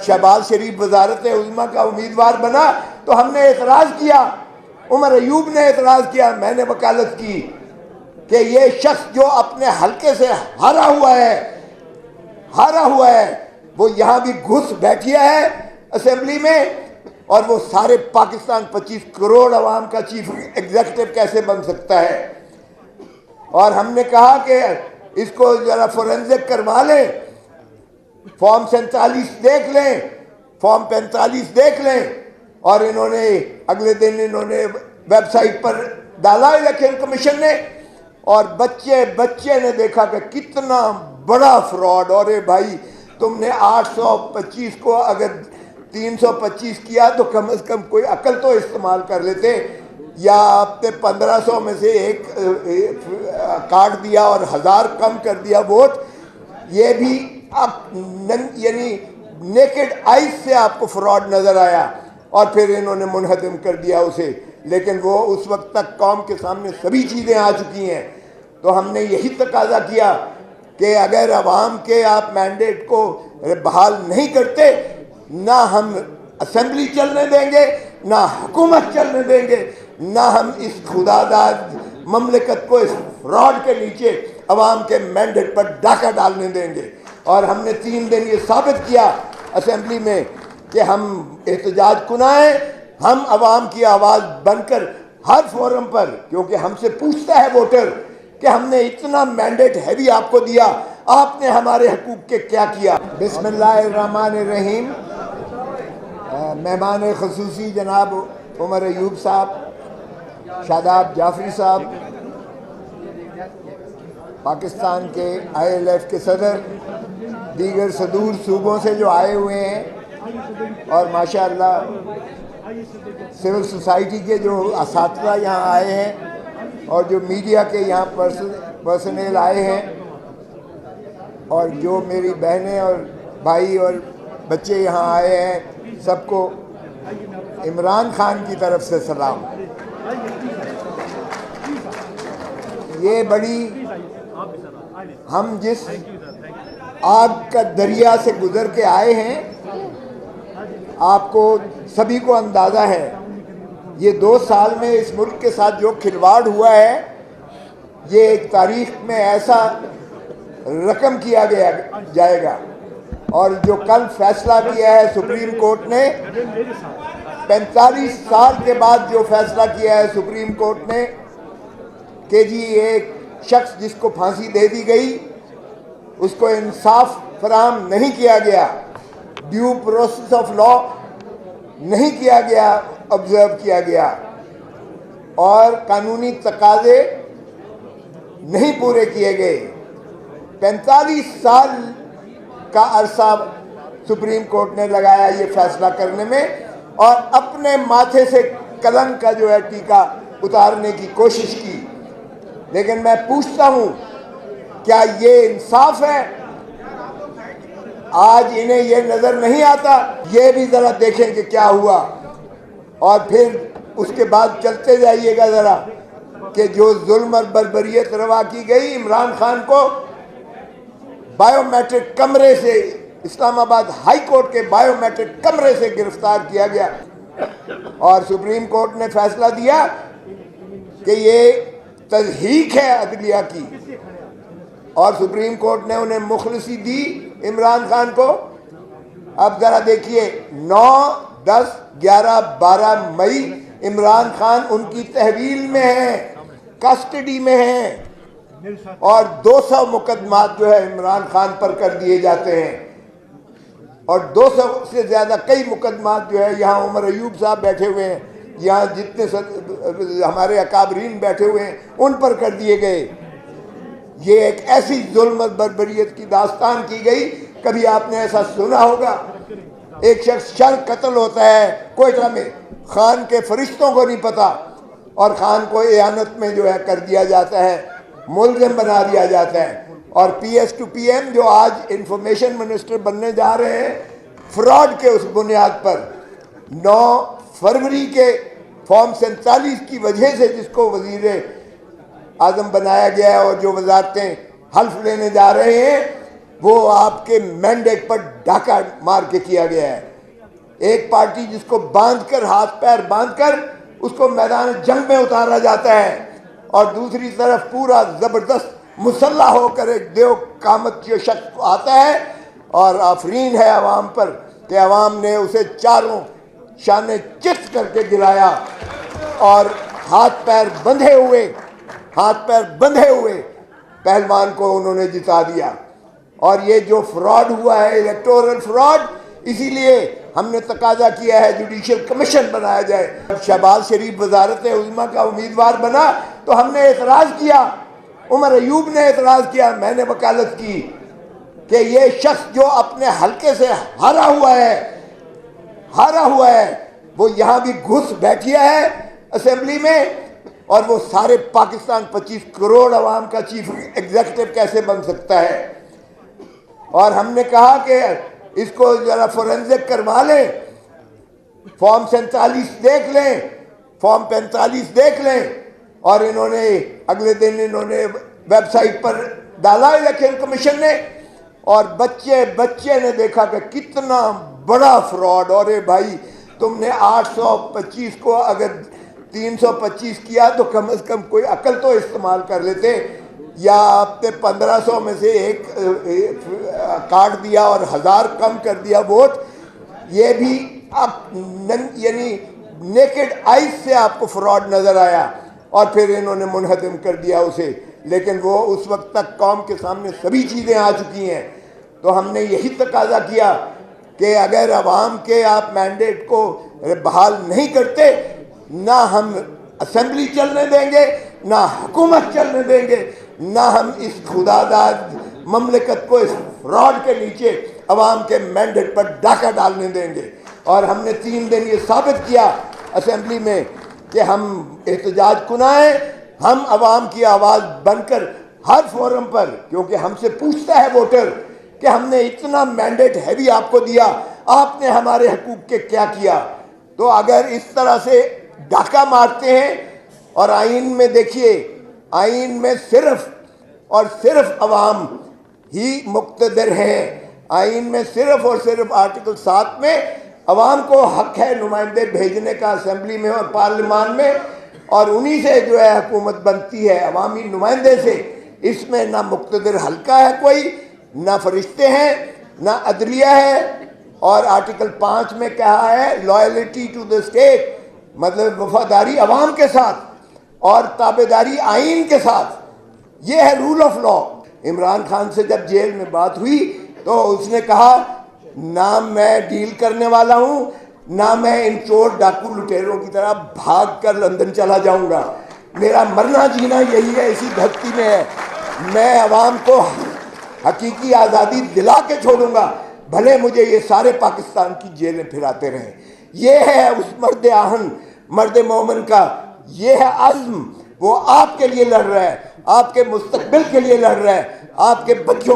شہباز شریف وزارت عظمیٰ کا امیدوار بنا تو ہم نے اعتراض کیا، عمر ایوب نے اعتراض کیا، میں نے وکالت کی کہ یہ شخص جو اپنے حلقے سے ہارا ہوا ہے وہ یہاں بھی گھس بیٹھیا ہے اسمبلی میں، اور وہ سارے پاکستان 25 کروڑ عوام کا چیف ایگزیکٹو کیسے بن سکتا ہے؟ اور ہم نے کہا کہ اس کو ذرا فورنزک کروا لیں، فارم 47 دیکھ لیں، فارم 45 دیکھ لیں، اور انہوں نے اگلے دن ویب سائٹ پر ڈالا الیکشن کمیشن نے، اور بچے نے دیکھا کہ کتنا بڑا فراڈ، اور بھائی تم نے 825 کو اگر 325 کیا تو کم از کم کوئی عقل تو استعمال کر لیتے، یا آپ نے 1500 میں سے ایک کاٹ دیا اور 1000 کم کر دیا ووٹ، یہ بھی یعنی نیکڈ آئیز سے آپ کو فراڈ نظر آیا، اور پھر انہوں نے منہدم کر دیا اسے، لیکن وہ اس وقت تک قوم کے سامنے سبھی چیزیں آ چکی ہیں۔ تو ہم نے یہی تقاضا کیا کہ اگر عوام کے آپ مینڈیٹ کو بحال نہیں کرتے، نہ ہم اسمبلی چلنے دیں گے، نہ حکومت چلنے دیں گے، نہ ہم اس خداداد مملکت کو اس فراڈ کے نیچے عوام کے مینڈیٹ پر ڈاکہ ڈالنے دیں گے۔ اور ہم نے 3 دن یہ ثابت کیا اسمبلی میں کہ ہم احتجاج کنائیں، ہم عوام کی آواز بن کر ہر فورم پر، کیونکہ ہم سے پوچھتا ہے ووٹر کہ ہم نے اتنا مینڈیٹ ہیوی آپ کو دیا، آپ نے ہمارے حقوق کے کیا کیا؟ بسم اللہ الرحمن الرحیم۔ مہمان خصوصی جناب عمر ایوب صاحب، شاداب جعفری صاحب، پاکستان کے ILF کے صدر، دیگر صدور صوبوں سے جو آئے ہوئے ہیں، اور ماشاءاللہ سول سوسائٹی کے جو اساتذہ یہاں آئے ہیں، اور جو میڈیا کے یہاں پرسنل آئے ہیں، اور جو میری بہنیں اور بھائی اور بچے یہاں آئے ہیں، سب کو عمران خان کی طرف سے سلام۔ یہ بڑی ہم جس آگ کا دریا سے گزر کے آئے ہیں، آپ کو سبھی کو اندازہ ہے یہ 2 سال میں اس ملک کے ساتھ جو کھلواڑ ہوا ہے، یہ ایک تاریخ میں ایسا رقم کیا جائے گا۔ اور جو کل فیصلہ کیا ہے سپریم کورٹ نے، 45 سال کے بعد جو فیصلہ کیا ہے سپریم کورٹ نے کہ جی ایک شخص جس کو پھانسی دے دی گئی، اس کو انصاف فراہم نہیں کیا گیا، ڈیو پروسیس آف لا نہیں کیا گیا، آبزرو کیا گیا، اور قانونی تقاضے نہیں پورے کیے گئے۔ 45 سال کا عرصہ سپریم کورٹ نے لگایا یہ فیصلہ کرنے میں، اور اپنے ماتھے سے کلنک کا جو ہے ٹیکا اتارنے کی کوشش کی۔ لیکن میں پوچھتا ہوں، کیا یہ انصاف ہے؟ آج انہیں یہ نظر نہیں آتا؟ یہ بھی ذرا دیکھیں کہ کیا ہوا، اور پھر اس کے بعد چلتے جائیے گا ذرا کہ جو ظلم اور بربریت روا کی گئی، عمران خان کو بائیو میٹرک کمرے سے، اسلام آباد ہائی کورٹ کے بائیو میٹرک کمرے سے گرفتار کیا گیا، اور سپریم کورٹ نے فیصلہ دیا کہ یہ تضحیک ہے عدلیہ کی، اور سپریم کورٹ نے انہیں مخلصی دی عمران خان کو۔ اب ذرا دیکھیے 9، 10، 11، 12 مئی عمران خان ان کی تحویل میں ہیں، کسٹڈی میں ہیں، اور 200 مقدمات جو ہے عمران خان پر کر دیے جاتے ہیں، اور 200 سے زیادہ کئی مقدمات جو ہے یہاں عمر ایوب صاحب بیٹھے ہوئے ہیں، یہاں جتنے ہمارے اکابرین بیٹھے ہوئے ہیں ان پر کر دیے گئے۔ یہ ایک ایسی ظلم اور بربریت کی داستان کی گئی، کبھی آپ نے ایسا سنا ہوگا؟ ایک شخص شر قتل ہوتا ہے کوئٹہ میں، خان کے فرشتوں کو نہیں پتا، اور خان کو اعانت میں جو ہے کر دیا جاتا ہے، ملزم بنا دیا جاتا ہے، اور P S to P M جو آج انفارمیشن منسٹر بننے جا رہے ہیں، فراڈ کے اس بنیاد پر 9 فروری کے فارم 47 کی وجہ سے جس کو وزیر اعظم بنایا گیا ہے، اور جو وزارتیں حلف لینے جا رہے ہیں، وہ آپ کے مینڈیٹ پر ڈاکہ مار کے کیا گیا ہے۔ ایک پارٹی جس کو باندھ کر، ہاتھ پیر باندھ کر اس کو میدان جنگ میں اتارا جاتا ہے، اور دوسری طرف پورا زبردست مسلح ہو کر ایک دیو قامت جو شخص آتا ہے، اور آفرین ہے عوام پر کہ عوام نے اسے چاروں شانے چت کر کے گرایا، اور ہاتھ پیر بندھے ہوئے پہلوان کو انہوں نے جتا دیا۔ اور یہ جو فراڈ ہوا ہے، الیکٹورل فراڈ، اسی لیے ہم نے تقاضا کیا ہے جوڈیشل کمیشن بنایا جائے۔ شہباز شریف وزارت عظمیٰ کا امیدوار بنا تو ہم نے اعتراض کیا، عمر ایوب نے اعتراض کیا، میں نے وکالت کی کہ یہ شخص جو اپنے حلقے سے ہارا ہوا ہے وہ یہاں بھی گھس بیٹھیا ہے اسمبلی میں، اور وہ سارے پاکستان 25 کروڑ عوام کا چیف ایگزیکٹو کیسے بن سکتا ہے؟ اور ہم نے کہا کہ اس کو ذرا فورنزک کروا لیں، فارم 47 دیکھ لیں، فارم 45 دیکھ لیں، اور انہوں نے اگلے دن ویب سائٹ پر ڈالا الیکشن کمیشن نے، اور بچے نے دیکھا کہ کتنا بڑا فراڈ۔ اور بھائی تم نے 825 کو اگر 325 کیا تو کم از کم کوئی عقل تو استعمال کر لیتے، یا آپ نے 1500 میں سے ایک کاٹ دیا اور 1000 کم کر دیا ووٹ۔ یہ بھی یعنی نیکڈ آئیز سے آپ کو فراڈ نظر آیا، اور پھر انہوں نے منہدم کر دیا اسے، لیکن وہ اس وقت تک قوم کے سامنے سبھی چیزیں آ چکی ہیں۔ تو ہم نے یہی تقاضا کیا کہ اگر عوام کے آپ مینڈیٹ کو بحال نہیں کرتے، نہ ہم اسمبلی چلنے دیں گے، نہ حکومت چلنے دیں گے، نہ ہم اس خداداد مملکت کو اس فراڈ کے نیچے عوام کے مینڈیٹ پر ڈاکہ ڈالنے دیں گے۔ اور ہم نے 3 دن یہ ثابت کیا اسمبلی میں کہ ہم احتجاج کنائیں، ہم عوام کی آواز بن کر ہر فورم پر، کیونکہ ہم سے پوچھتا ہے ووٹر کہ ہم نے اتنا مینڈیٹ ہیوی آپ کو دیا، آپ نے ہمارے حقوق کے کیا کیا؟ تو اگر اس طرح سے ڈاکہ مارتے ہیں، اور آئین میں دیکھیے، آئین میں صرف اور صرف عوام ہی مقتدر ہیں، آئین میں صرف اور صرف آرٹیکل 7 میں عوام کو حق ہے نمائندے بھیجنے کا اسمبلی میں اور پارلیمان میں، اور انہی سے جو ہے حکومت بنتی ہے، عوامی نمائندے سے۔ اس میں نہ مقتدر حلقہ ہے کوئی، نہ فرشتے ہیں، نہ عدلیہ ہے۔ اور آرٹیکل 5 میں کہا ہے لائلٹی ٹو دا اسٹیٹ، مطلب وفاداری عوام کے ساتھ اور تابعداری آئین کے ساتھ، یہ ہے rule of law. Imran Khan سے جب جیل میں بات ہوئی تو اس نے کہا نہ میں ڈیل کرنے والا ہوں، نہ میں ان چور ڈاکو لٹیروں کی طرح بھاگ کر لندن چلا جاؤں گا، میرا مرنا جینا یہی ہے، اسی دھرتی میں ہے، میں عوام کو حقیقی آزادی دلا کے چھوڑوں گا، بھلے مجھے یہ سارے پاکستان کی جیلیں پھراتے رہیں۔ یہ ہے اس مرد آہن، مرد مومن کا یہ ہے عزم، وہ آپ کے لیے لڑ رہا ہے، آپ کے مستقبل کے لیے لڑ رہا ہے، آپ کے بچوں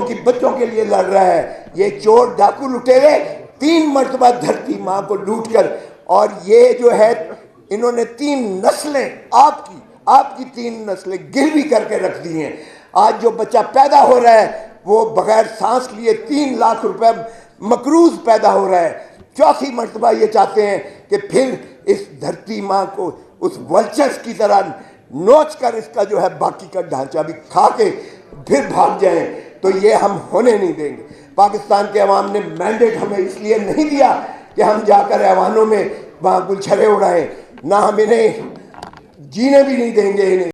کے لیے لڑ رہا ہے۔ یہ چور ڈاکو لٹیرے 3 مرتبہ دھرتی ماں کو لوٹ کر، اور یہ جو ہے انہوں نے 3 نسلیں آپ کی 3 نسلیں گروی کر کے رکھ دی ہیں۔ آج جو بچہ پیدا ہو رہا ہے وہ بغیر سانس لیے 3 لاکھ روپے مقروض پیدا ہو رہا ہے۔ 4تھی مرتبہ یہ چاہتے ہیں کہ پھر اس دھرتی ماں کو اس ولچرز کی طرح نوچ کر اس کا جو ہے باقی کا ڈھانچہ بھی کھا کے پھر بھاگ جائیں، تو یہ ہم ہونے نہیں دیں گے۔ پاکستان کے عوام نے مینڈیٹ ہمیں اس لیے نہیں دیا کہ ہم جا کر ایوانوں میں وہاں گلچھرے اڑائیں، نہ ہم انہیں جینے بھی نہیں دیں گے انہیں۔